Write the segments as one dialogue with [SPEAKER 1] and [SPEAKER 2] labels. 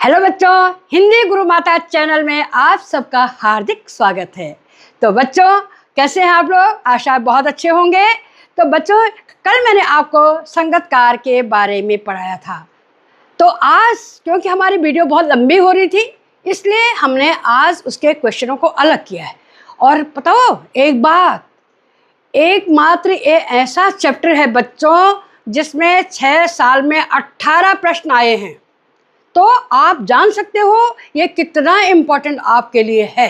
[SPEAKER 1] Hello बच्चों, हिंदी गुरु माता channel में आप सबका हार्दिक स्वागत है। तो बच्चों, कैसे हैं आप लोग? आशा बहुत अच्छे होंगे। तो बच्चों, कल मैंने आपको संगतकार के बारे में पढ़ाया था। तो आज क्योंकि हमारी वीडियो बहुत लंबी हो रही थी, इसलिए हमने आज उसके क्वेश्चनों को अलग किया है। और बताओ एक बात, एकमात्र ये ऐसा चैप्टर है बच्चों जिसमें 6 साल में 18 प्रश्न आए हैं। तो आप जान सकते हो ये कितना इम्पोर्टेंट आपके लिए है।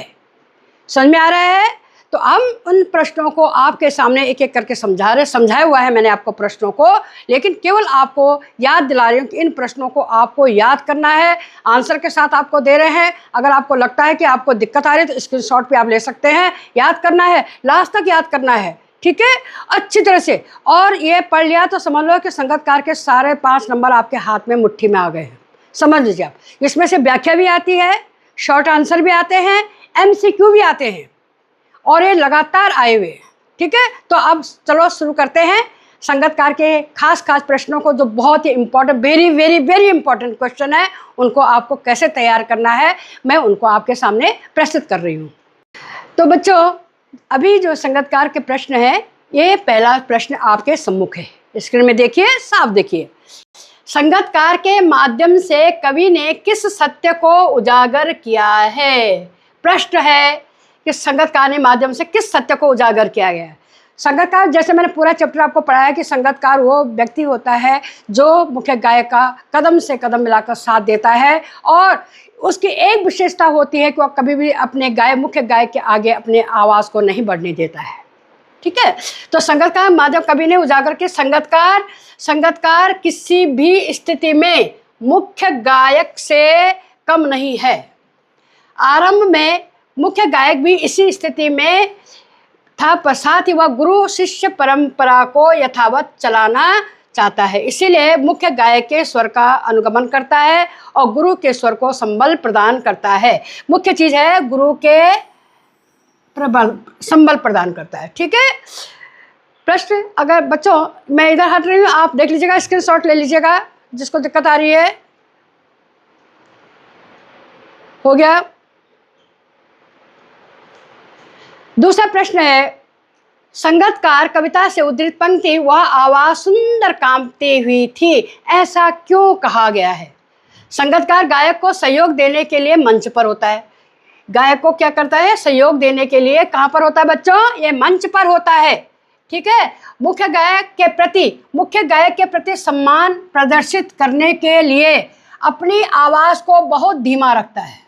[SPEAKER 1] समझ में आ रहा है? तो हम उन प्रश्नों को आपके सामने एक एक करके समझाया हुआ है मैंने आपको प्रश्नों को, लेकिन केवल आपको याद दिला रही हूँ कि इन प्रश्नों को आपको याद करना है। आंसर के साथ आपको दे रहे हैं। अगर आपको लगता है कि आपको दिक्कत आ रही है तो स्क्रीनशॉट पे आप ले सकते हैं। याद करना है, लास्ट तक याद करना है, ठीक है, अच्छी तरह से। और ये पढ़ लिया तो समझ लो कि संगतकार के सारे 5 नंबर आपके हाथ में मुट्ठी में आ गए हैं। समझ लीजिए आप, इसमें से व्याख्या भी आती है, शॉर्ट आंसर भी आते हैं, MCQ भी आते हैं और ये लगातार आए हुए हैं। ठीक है, तो अब चलो शुरू करते हैं संगतकार के खास प्रश्नों को, जो बहुत ही important, very very very important question है। उनको आपको कैसे तैयार करना है मैं उनको आपके सामने प्रस्तुत कर रही हूँ। तो बच्चों, अभी जो संगतकार के प्रश्न है, ये पहला प्रश्न आपके सम्मुख है। स्क्रीन में देखिए, साफ देखिए। संगतकार के माध्यम से कवि ने किस सत्य को उजागर किया है? प्रश्न है कि संगतकार ने माध्यम से किस सत्य को उजागर किया गया है। संगतकार, जैसे मैंने पूरा चैप्टर आपको पढ़ाया कि संगतकार वो व्यक्ति होता है जो मुख्य गायक का कदम से कदम मिलाकर साथ देता है, और उसकी एक विशेषता होती है कि वह कभी भी अपने मुख्य गायक के आगे अपने आवाज़ को नहीं बढ़ने देता है। ठीक है, तो संगतकार माध्यम कवि ने उजागर के संगतकार किसी भी स्थिति में मुख्य गायक से कम नहीं है। आरंभ में मुख्य गायक भी इसी स्थिति में था, साथ ही वह गुरु शिष्य परंपरा को यथावत चलाना चाहता है। इसीलिए मुख्य गायक के स्वर का अनुगमन करता है और गुरु के स्वर को संबल प्रदान करता है। मुख्य चीज़ है गुरु के संबल प्रदान करता है। ठीक है, प्रश्न, अगर बच्चों मैं इधर हट रही हूँ, आप देख लीजिएगा, स्क्रीनशॉट ले लीजिएगा जिसको दिक्कत आ रही है। हो गया। दूसरा प्रश्न है, संगतकार कविता से उद्धृत पंक्ति वह आवाज सुंदर कांपती हुई थी, ऐसा क्यों कहा गया है? संगतकार गायक को सहयोग देने के लिए मंच पर होता है। गायक को क्या करता है? सहयोग देने के लिए कहाँ पर होता है बच्चों? ये मंच पर होता है। ठीक है, मुख्य गायक के प्रति सम्मान प्रदर्शित करने के लिए अपनी आवाज़ को बहुत धीमा रखता है।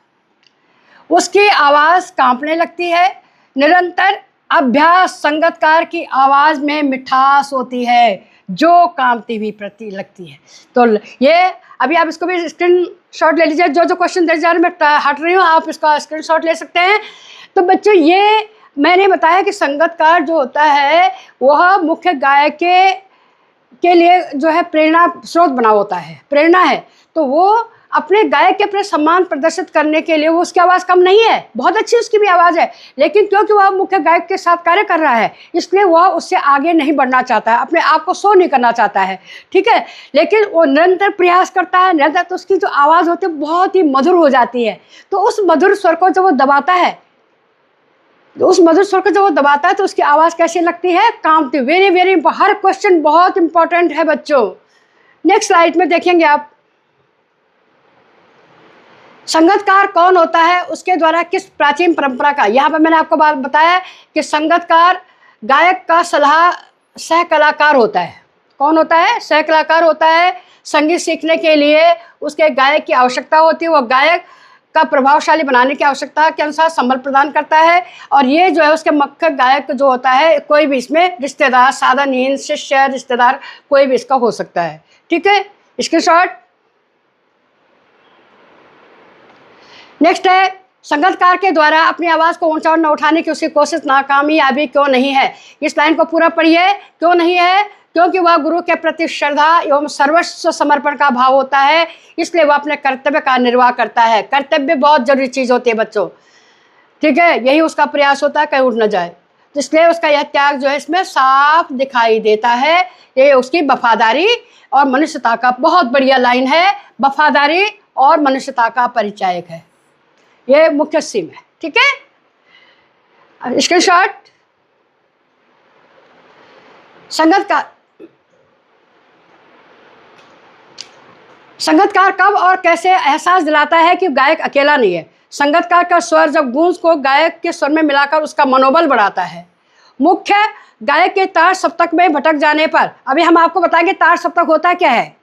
[SPEAKER 1] उसकी आवाज़ कांपने लगती है। निरंतर अभ्यास संगतकार की आवाज़ में मिठास होती है जो कांपती हुई प्रति लगती है। तो ये अभी आप इसको भी स्क्रीनशॉट ले लीजिए। जो क्वेश्चन दे जा रहे मैं हट रही हूँ, आप इसका स्क्रीनशॉट ले सकते हैं। तो बच्चों, ये मैंने बताया कि संगतकार जो होता है वह मुख्य गायक के लिए जो है प्रेरणा स्रोत बना होता है, प्रेरणा है। तो वो अपने गायक के प्रति सम्मान प्रदर्शित करने के लिए, वो उसकी आवाज़ कम नहीं है, बहुत अच्छी उसकी भी आवाज़ है, लेकिन क्योंकि वह मुख्य गायक के साथ कार्य कर रहा है इसलिए वह उससे आगे नहीं बढ़ना चाहता है, अपने आप को शो नहीं करना चाहता है। ठीक है, लेकिन वो निरंतर प्रयास करता है, निरंतर, तो उसकी जो आवाज़ होती है बहुत ही मधुर हो जाती है। तो उस मधुर स्वर को जब वो दबाता है, तो उसकी आवाज़ कैसी लगती है? कांपती। वेरी वेरी, हर क्वेश्चन बहुत इंपॉर्टेंट है बच्चों। नेक्स्ट स्लाइड में देखेंगे आप, संगतकार कौन होता है, उसके द्वारा किस प्राचीन परंपरा का, यहाँ पर मैंने आपको बात बताया कि संगतकार गायक का सह कलाकार होता है। कौन होता है? सह कलाकार होता है। संगीत सीखने के लिए उसके गायक की आवश्यकता होती है, वह गायक का प्रभावशाली बनाने की आवश्यकता के अनुसार संबल प्रदान करता है। और ये जो है उसके मुख्य गायक जो होता है, कोई भी इसमें रिश्तेदार, साधनहीन, शिष्य, रिश्तेदार, कोई भी इसका हो सकता है। ठीक है, स्क्रीनशॉट। नेक्स्ट है, संगतकार के द्वारा अपनी आवाज़ को ऊंचा न उठाने की उसकी कोशिश नाकामयाबी क्यों नहीं है? इस लाइन को पूरा पढ़िए। क्यों नहीं है? क्योंकि वह गुरु के प्रति श्रद्धा एवं सर्वस्व समर्पण का भाव होता है, इसलिए वह अपने कर्तव्य का निर्वाह करता है। कर्तव्य बहुत जरूरी चीज़ होती है बच्चों। ठीक है, यही उसका प्रयास होता है, कहीं उठ न जाए। इसलिए उसका यह त्याग जो है इसमें साफ दिखाई देता है। ये उसकी वफादारी और मनुष्यता का बहुत बढ़िया लाइन है। वफादारी और मनुष्यता का परिचायक है। ये मुख्य सीम है, ठीक है। स्क्रीनशॉट। संगीतकार कब और कैसे एहसास दिलाता है कि गायक अकेला नहीं है। संगीतकार का स्वर जब गूंज को गायक के स्वर में मिलाकर उसका मनोबल बढ़ाता है। मुख्य गायक के तार सप्तक में भटक जाने पर, अभी हम आपको बताएंगे तार सप्तक होता क्या है।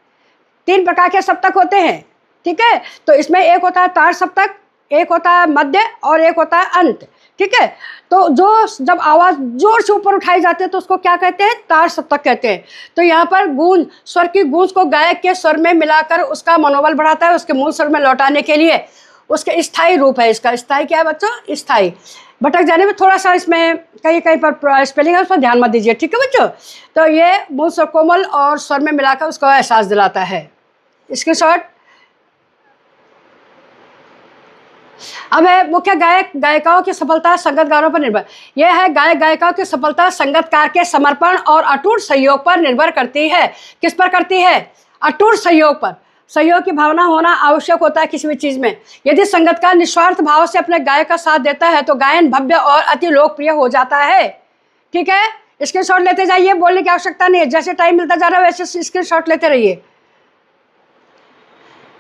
[SPEAKER 1] 3 प्रकार के सप्तक होते हैं, ठीक है। तो इसमें एक होता है तार सप्तक, एक होता है मध्य और एक होता है अंत, ठीक है। तो जो जब आवाज़ जोर से ऊपर उठाई जाती है तो उसको क्या कहते हैं, तार सप्तक कहते हैं। तो यहाँ पर गूंज, स्वर की गूंज को गायक के स्वर में मिलाकर उसका मनोबल बढ़ाता है, उसके मूल स्वर में लौटाने के लिए। उसके स्थायी रूप है इसका। स्थायी क्या है बच्चों, स्थायी। भटक जाने में थोड़ा सा इसमें कहीं कहीं पर स्पेलिंग है, उस पर ध्यान मत दीजिए, ठीक है बच्चों। तो ये मूल स्वर कोमल और स्वर में मिलाकर उसको एहसास दिलाता है। स्क्रीनशॉट। अब है मुख्य गायक गायिकाओं की सफलता संगीतकारों पर निर्भर। यह है गायक गायिकाओं की सफलता संगीतकार के समर्पण और अटूट सहयोग पर निर्भर करती है। किस पर करती है, अटूट सहयोग पर। सहयोग की भावना होना आवश्यक होता है किसी भी चीज़ में। यदि संगीतकार निस्वार्थ भाव से अपने गायक का साथ देता है तो गायन भव्य और अति लोकप्रिय हो जाता है, ठीक है। स्क्रीनशॉट लेते जाइए, बोलने की आवश्यकता नहीं है, जैसे टाइम मिलता जा रहा है वैसे स्क्रीनशॉट लेते रहिए।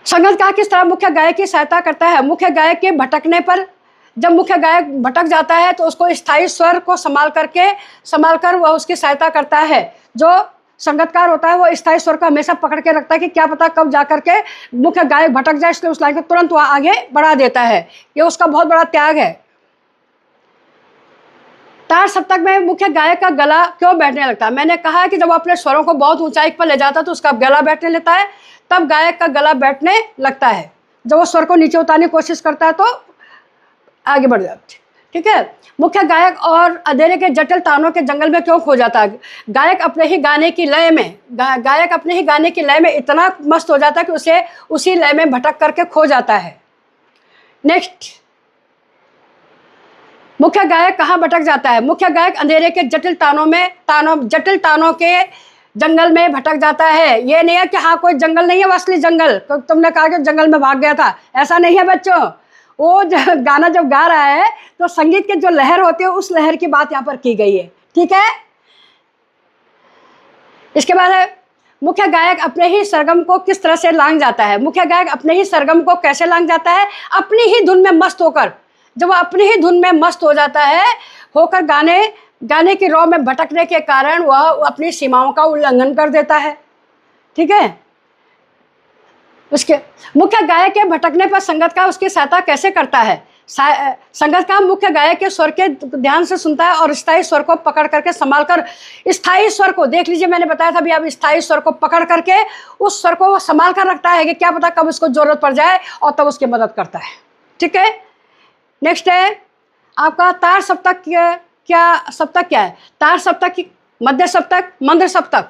[SPEAKER 1] संगीतकार किस तरह मुख्य गायक की सहायता करता है। मुख्य गायक के भटकने पर, जब मुख्य गायक भटक जाता है तो उसको स्थायी स्वर को संभाल कर वह उसकी सहायता करता है। जो संगीतकार होता है वो स्थायी स्वर को हमेशा पकड़ के रखता है कि क्या पता कब जा करके मुख्य गायक भटक जाए, इसलिए उस लाइन को तुरंत वह आगे बढ़ा देता है। ये उसका बहुत बड़ा त्याग है। तार सप्तक में मुख्य गायक का गला क्यों बैठने लगता है। मैंने कहा है कि जब वो अपने स्वरों को बहुत ऊंचाई पर ले जाता है तो उसका गला बैठने लगता है, तब गायक का गला बैठने लगता है। जब वो स्वर को नीचे उतारने की कोशिश करता है तो आगे बढ़ जाता है, ठीक है। मुख्य गायक और अंधेरे के जटिल तानों के जंगल में क्यों खो जाता है। गायक अपने ही गाने की लय में इतना मस्त हो जाता है कि उसे उसी लय में भटक करके खो जाता है। नेक्स्ट, मुख्य गायक कहाँ भटक जाता है। मुख्य गायक अंधेरे के जटिल तानों के जंगल में भटक जाता है। ये नहीं है कि हाँ कोई जंगल नहीं है, वो असली जंगल, तुमने कहा कि जंगल में भाग गया था, ऐसा नहीं है बच्चों। वो गाना जब गा रहा है तो संगीत के जो लहर होती है उस लहर की बात यहाँ पर की गई है, ठीक है। इसके बाद है मुख्य गायक अपने ही सरगम को किस तरह से लांघ जाता है। मुख्य गायक अपने ही सरगम को कैसे लांघ जाता है, अपनी ही धुन में मस्त होकर। जब वो अपनी ही धुन में मस्त हो जाता है, होकर गाने की रौ में भटकने के कारण वह अपनी सीमाओं का उल्लंघन कर देता है, ठीक है। उसके मुख्य गायक के भटकने पर संगीतकार उसकी सहायता कैसे करता है। संगीतकार मुख्य गायक के स्वर के ध्यान से सुनता है और स्थायी स्वर को पकड़ करके संभाल कर, स्थायी स्वर को देख लीजिए, मैंने बताया था अभी, अब स्थायी स्वर को पकड़ करके उस स्वर को संभाल कर रखता है कि क्या पता कब उसको जरूरत पड़ जाए और तब उसकी मदद करता है, ठीक है। नेक्स्ट है आपका तार सप्तक। सप्तक क्या है। तार सप्तक की मध्य सप्तक, मंद्र सप्तक।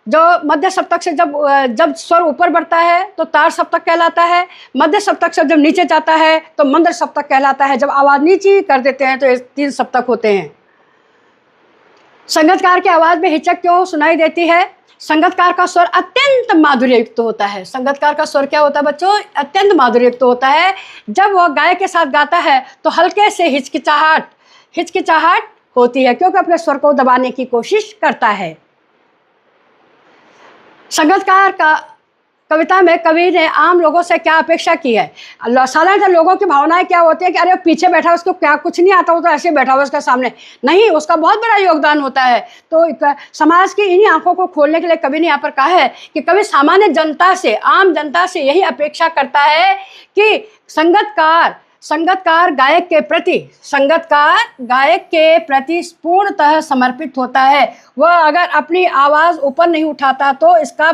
[SPEAKER 1] जो मध्य सप्तक से जब स्वर ऊपर बढ़ता है तो तार सप्तक कहलाता है। मध्य सप्तक से जब नीचे जाता है तो मंद्र सप्तक कहलाता है। जब आवाज़ नीचे कर देते हैं तो ये 3 सप्तक होते हैं। संगीतकार की आवाज़ में हिचक क्यों सुनाई देती है। संगीतकार का स्वर अत्यंत माधुर्ययुक्त होता है। संगीतकार का स्वर क्या होता है बच्चों, अत्यंत माधुर्ययुक्त होता है। जब वह गायक के साथ गाता है तो हल्के से हिचकिचाहट होती है, क्योंकि अपने स्वर को दबाने की कोशिश करता है। संगीतकार का कविता में कवि ने आम लोगों से क्या अपेक्षा की है। साधारणतः लोगों की भावनाएं क्या होती है कि अरे पीछे बैठा, उसको क्या कुछ नहीं आता, वो तो ऐसे बैठा हुआ उसके सामने। नहीं, उसका बहुत बड़ा योगदान होता है। तो समाज की इन्हीं आंखों को खोलने के लिए कवि ने यहाँ पर कहा है कि कवि सामान्य जनता से, आम जनता से यही अपेक्षा करता है कि संगीतकार गायक के प्रति पूर्णतः समर्पित होता है। वह अगर अपनी आवाज़ ऊपर नहीं उठाता तो इसका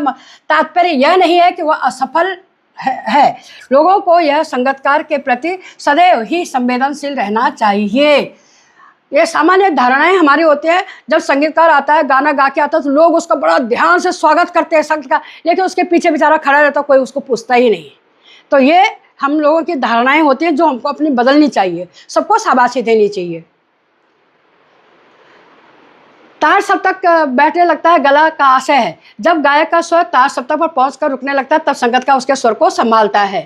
[SPEAKER 1] तात्पर्य यह नहीं है कि वह असफल है। लोगों को यह संगीतकार के प्रति सदैव ही संवेदनशील रहना चाहिए। ये सामान्य धारणाएं हमारी होती हैं। जब संगीतकार आता है, गाना गा के आता है तो लोग उसका बड़ा ध्यान से स्वागत करते हैं संगीतकार, लेकिन उसके पीछे बेचारा खड़ा रहता, कोई उसको पूछता ही नहीं। तो ये हम लोगों की धारणाएं होती हैं जो हमको अपनी बदलनी चाहिए, सबको शाबाशी देनी चाहिए। तार सप्तक बैठने लगता है, गला का आशय है। जब गायक का स्वर तार सप्तक पर पहुंचकर रुकने लगता है तब संगीतकार उसके स्वर को संभालता है।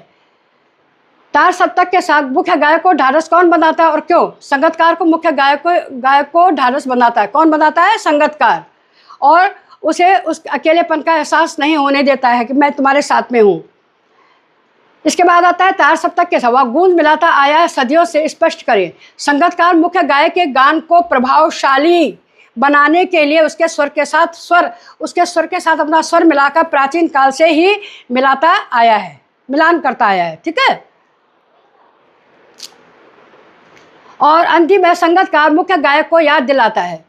[SPEAKER 1] तार सप्तक के साथ मुख्य गायक को ढाढस कौन बनाता है और क्यों? संगतकार को मुख्य गायक को ढाढस बनाता है। कौन बनाता है? संगतकार। और उसे उस अकेलेपन का एहसास नहीं होने देता है कि मैं तुम्हारे साथ में हूँ। इसके बाद आता है तार सप्तक के साथ गूंज मिलाता आया है सदियों से, स्पष्ट करें। संगतकार मुख्य गायक के गान को प्रभावशाली बनाने के लिए उसके स्वर के साथ अपना स्वर मिलाकर प्राचीन काल से ही मिलाता आया है, मिलान करता आया है। ठीक है। और अंतिम है संगतकार मुख्य गायक को याद दिलाता है।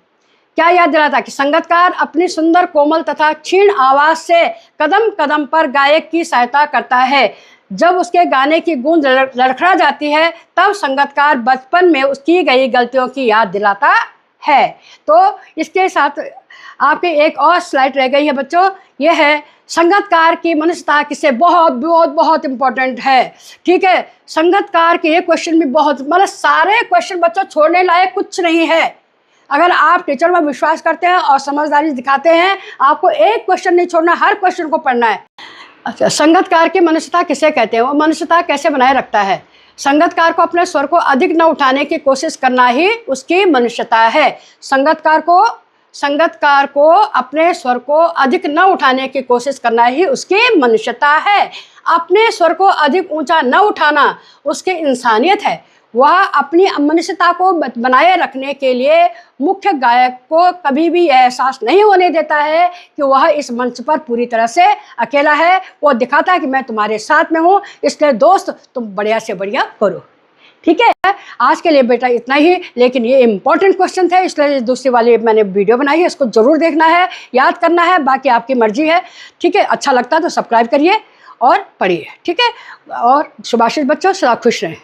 [SPEAKER 1] क्या याद दिलाता है? कि संगतकार अपनी सुंदर कोमल तथा क्षीण आवाज से कदम कदम पर गायक की सहायता करता है। जब उसके गाने की गूंज लड़खड़ा जाती है तब संगतकार बचपन में उसकी गई गलतियों की याद दिलाता है। तो इसके साथ आपके एक और स्लाइड रह गई है बच्चों, ये है संगतकार की मनुष्यता किससे बहुत बहुत बहुत इंपॉर्टेंट है। ठीक है। संगतकार के ये क्वेश्चन भी बहुत, मतलब सारे क्वेश्चन बच्चों छोड़ने लायक कुछ नहीं है। अगर आप टीचर में विश्वास करते हैं और समझदारी दिखाते हैं, आपको एक क्वेश्चन नहीं छोड़ना, हर क्वेश्चन को पढ़ना है। अच्छा, संगतकार की मनुष्यता किसे कहते हैं? वो मनुष्यता कैसे बनाए रखता है? संगतकार को अपने स्वर को अधिक न उठाने की कोशिश करना ही उसकी मनुष्यता है। संगतकार को अपने स्वर को अधिक न उठाने की कोशिश करना ही उसकी मनुष्यता है। अपने स्वर को अधिक ऊंचा न उठाना उसकी इंसानियत है। वह अपनी मनुष्यता को बनाए रखने के लिए मुख्य गायक को कभी भी यह एहसास नहीं होने देता है कि वह इस मंच पर पूरी तरह से अकेला है। वो दिखाता है कि मैं तुम्हारे साथ में हूँ, इसलिए दोस्त तुम बढ़िया से बढ़िया करो। ठीक है। आज के लिए बेटा इतना ही, लेकिन ये इंपॉर्टेंट क्वेश्चन थे, इसलिए दूसरी वाली मैंने वीडियो बनाई है, इसको ज़रूर देखना है, याद करना है, बाकी आपकी मर्जी है। ठीक है। अच्छा लगता है तो सब्सक्राइब करिए और पढ़िए। ठीक है। और सुभाषित बच्चों सदा खुश रहें।